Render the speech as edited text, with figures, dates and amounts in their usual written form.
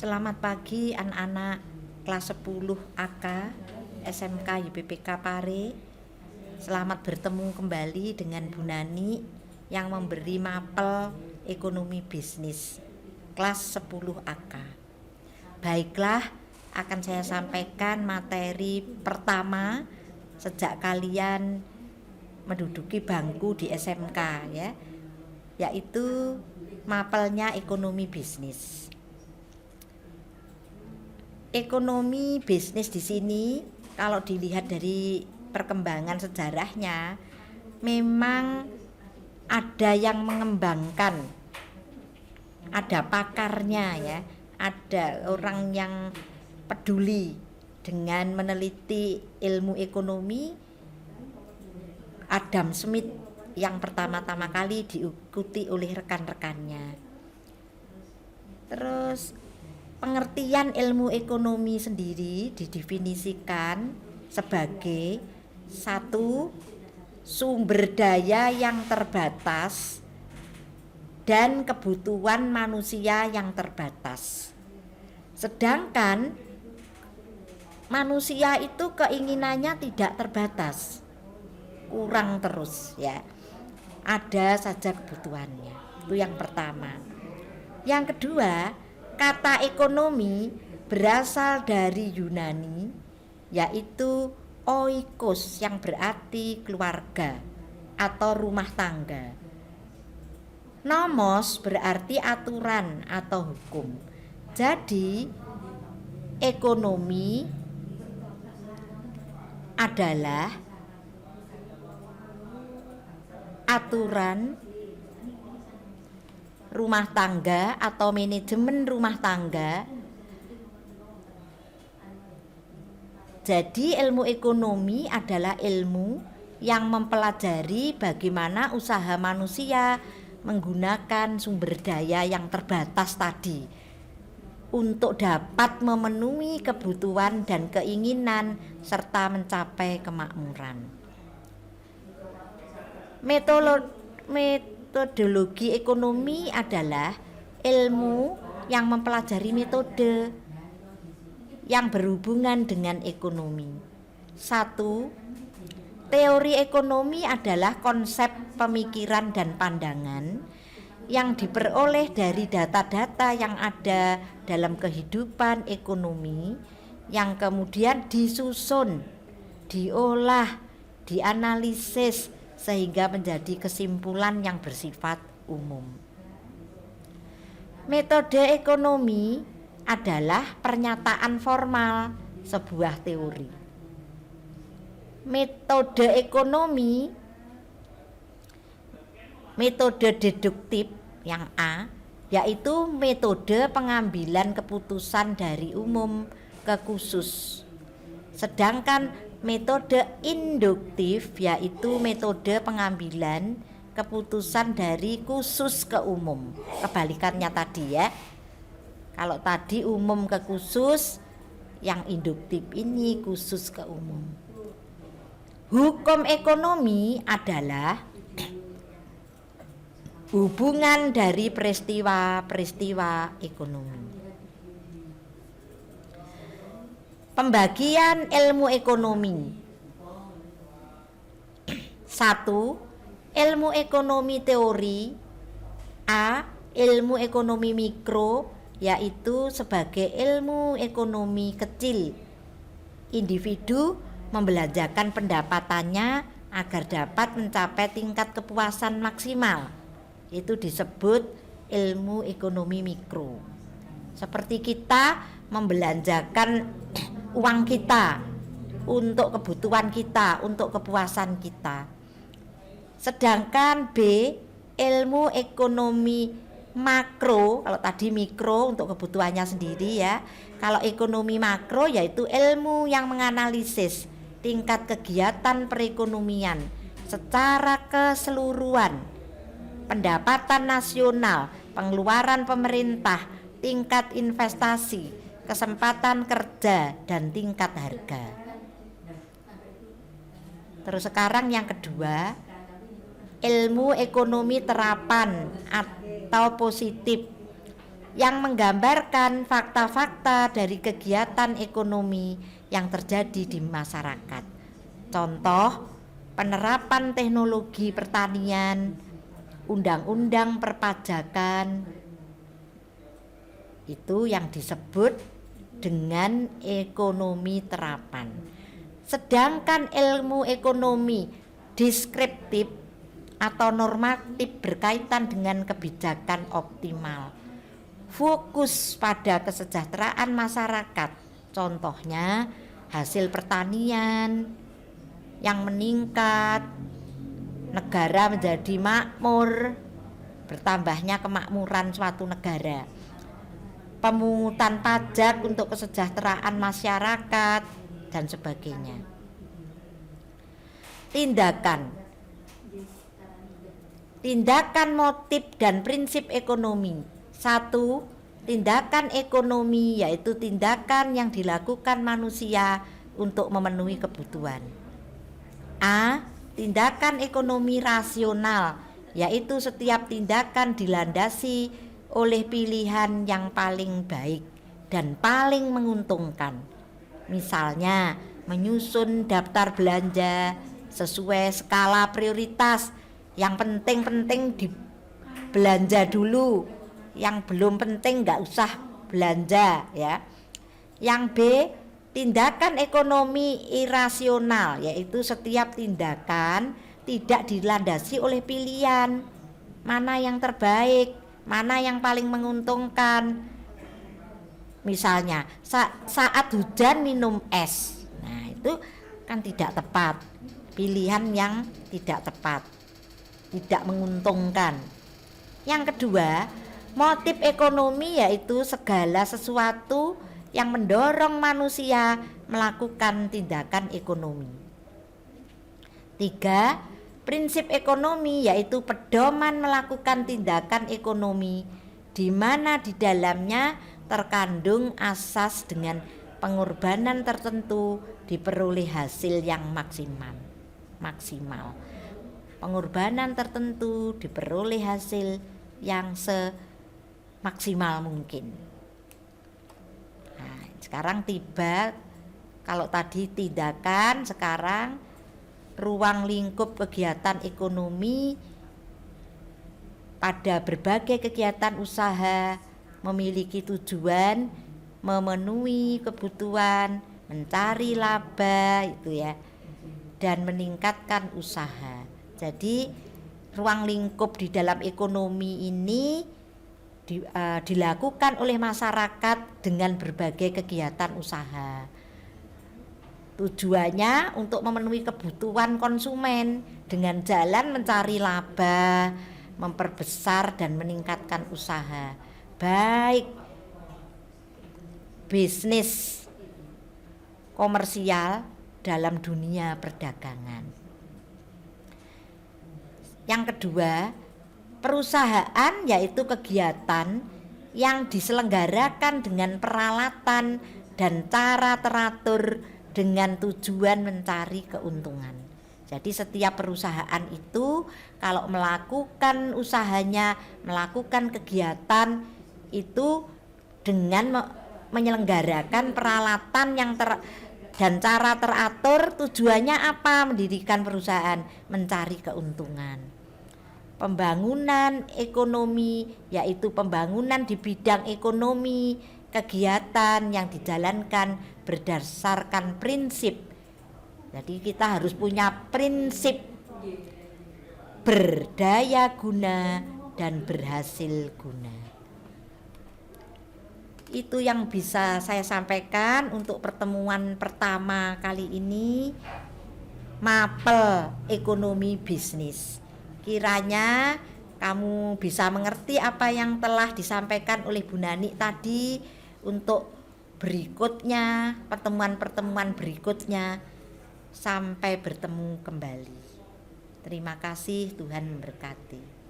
Selamat pagi anak-anak kelas 10 AK SMK YPPK Pare. Selamat bertemu kembali dengan Bu Nani yang memberi mapel ekonomi bisnis kelas 10 AK. Baiklah, akan saya sampaikan materi pertama sejak kalian menduduki bangku di SMK ya, yaitu mapelnya ekonomi bisnis. Ekonomi bisnis di sini kalau dilihat dari perkembangan sejarahnya memang ada yang mengembangkan, ada pakarnya ya, ada orang yang peduli dengan meneliti ilmu ekonomi. Adam Smith yang pertama-tama kali diikuti oleh rekan-rekannya. Terus pengertian ilmu ekonomi sendiri didefinisikan sebagai satu, sumber daya yang terbatas dan kebutuhan manusia yang terbatas. Sedangkan manusia itu keinginannya tidak terbatas, kurang terus ya, ada saja kebutuhannya. Itu yang pertama. Yang kedua, kata ekonomi berasal dari Yunani, yaitu oikos yang berarti keluarga atau rumah tangga. Nomos berarti aturan atau hukum. Jadi ekonomi adalah aturan rumah tangga atau manajemen rumah tangga. Jadi ilmu ekonomi adalah ilmu yang mempelajari bagaimana usaha manusia menggunakan sumber daya yang terbatas tadi untuk dapat memenuhi kebutuhan dan keinginan serta mencapai kemakmuran. Metodologi ekonomi adalah ilmu yang mempelajari metode yang berhubungan dengan ekonomi. Satu, teori ekonomi adalah konsep pemikiran dan pandangan yang diperoleh dari data-data yang ada dalam kehidupan ekonomi yang kemudian disusun, diolah, dianalisis sehingga menjadi kesimpulan yang bersifat umum. Metode ekonomi adalah pernyataan formal sebuah teori. Metode ekonomi, metode deduktif yang A, yaitu metode pengambilan keputusan dari umum ke khusus. Sedangkan metode induktif yaitu metode pengambilan keputusan dari khusus ke umum. Kebalikannya tadi ya. Kalau tadi umum ke khusus, yang induktif ini khusus ke umum. Hukum ekonomi adalah hubungan dari peristiwa-peristiwa ekonomi. Pembagian ilmu ekonomi. 1. Ilmu ekonomi teori. A. Ilmu ekonomi mikro, yaitu sebagai ilmu ekonomi kecil. Individu membelanjakan pendapatannya agar dapat mencapai tingkat kepuasan maksimal. Itu disebut ilmu ekonomi mikro. Seperti kita membelanjakan uang kita untuk kebutuhan kita, untuk kepuasan kita. Sedangkan B, ilmu ekonomi makro, kalau tadi mikro untuk kebutuhannya sendiri ya. Kalau ekonomi makro yaitu ilmu yang menganalisis tingkat kegiatan perekonomian secara keseluruhan, pendapatan nasional, pengeluaran pemerintah, tingkat investasi, kesempatan kerja, dan tingkat harga. Terus sekarang yang kedua, ilmu ekonomi terapan atau positif. yang menggambarkan fakta-fakta dari kegiatan ekonomi yang terjadi di masyarakat. Contoh, penerapan teknologi pertanian, undang-undang perpajakan, itu yang disebut dengan ekonomi terapan. Sedangkan ilmu ekonomi deskriptif atau normatif berkaitan dengan kebijakan optimal, fokus pada kesejahteraan masyarakat. Contohnya hasil pertanian yang meningkat, negara menjadi makmur, bertambahnya kemakmuran suatu negara, pemungutan pajak untuk kesejahteraan masyarakat, dan sebagainya. Tindakan motif dan prinsip ekonomi. 1. Tindakan ekonomi yaitu tindakan yang dilakukan manusia untuk memenuhi kebutuhan. A. Tindakan ekonomi rasional, yaitu setiap tindakan dilandasi oleh pilihan yang paling baik dan paling menguntungkan. Misalnya, menyusun daftar belanja sesuai skala prioritas. Yang penting-penting dibelanja dulu, yang belum penting nggak usah belanja ya. Yang B, tindakan ekonomi irasional, yaitu setiap tindakan tidak dilandasi oleh pilihan mana yang terbaik, mana yang paling menguntungkan. Misalnya saat hujan minum es, nah itu kan tidak tepat, pilihan yang tidak tepat, tidak menguntungkan. Yang kedua, motif ekonomi yaitu segala sesuatu yang mendorong manusia melakukan tindakan ekonomi. 3. Prinsip ekonomi yaitu pedoman melakukan tindakan ekonomi, di mana di dalamnya terkandung asas dengan pengorbanan tertentu diperoleh hasil yang maksimal. Pengorbanan tertentu diperoleh hasil yang semaksimal mungkin. Nah, sekarang tiba, kalau tadi tindakan, sekarang ruang lingkup kegiatan ekonomi pada berbagai kegiatan usaha memiliki tujuan memenuhi kebutuhan, mencari laba itu ya, dan meningkatkan usaha. Jadi ruang lingkup di dalam ekonomi ini dilakukan oleh masyarakat dengan berbagai kegiatan usaha. Tujuannya untuk memenuhi kebutuhan konsumen dengan jalan mencari laba, memperbesar dan meningkatkan usaha, baik bisnis komersial dalam dunia perdagangan. Yang kedua, perusahaan yaitu kegiatan yang diselenggarakan dengan peralatan dan cara teratur dengan tujuan mencari keuntungan. Jadi setiap perusahaan itu kalau melakukan usahanya, melakukan kegiatan itu dengan menyelenggarakan peralatan yang dan cara teratur. Tujuannya apa? Mendirikan perusahaan, mencari keuntungan. Pembangunan ekonomi yaitu pembangunan di bidang ekonomi, kegiatan yang dijalankan berdasarkan prinsip. Jadi kita harus punya prinsip berdaya guna dan berhasil guna. Itu yang bisa saya sampaikan untuk pertemuan pertama kali ini, mapel ekonomi bisnis. Kiranya kamu bisa mengerti apa yang telah disampaikan oleh Bu Nani tadi. Untuk berikutnya, pertemuan-pertemuan berikutnya, sampai bertemu kembali. Terima kasih, Tuhan memberkati.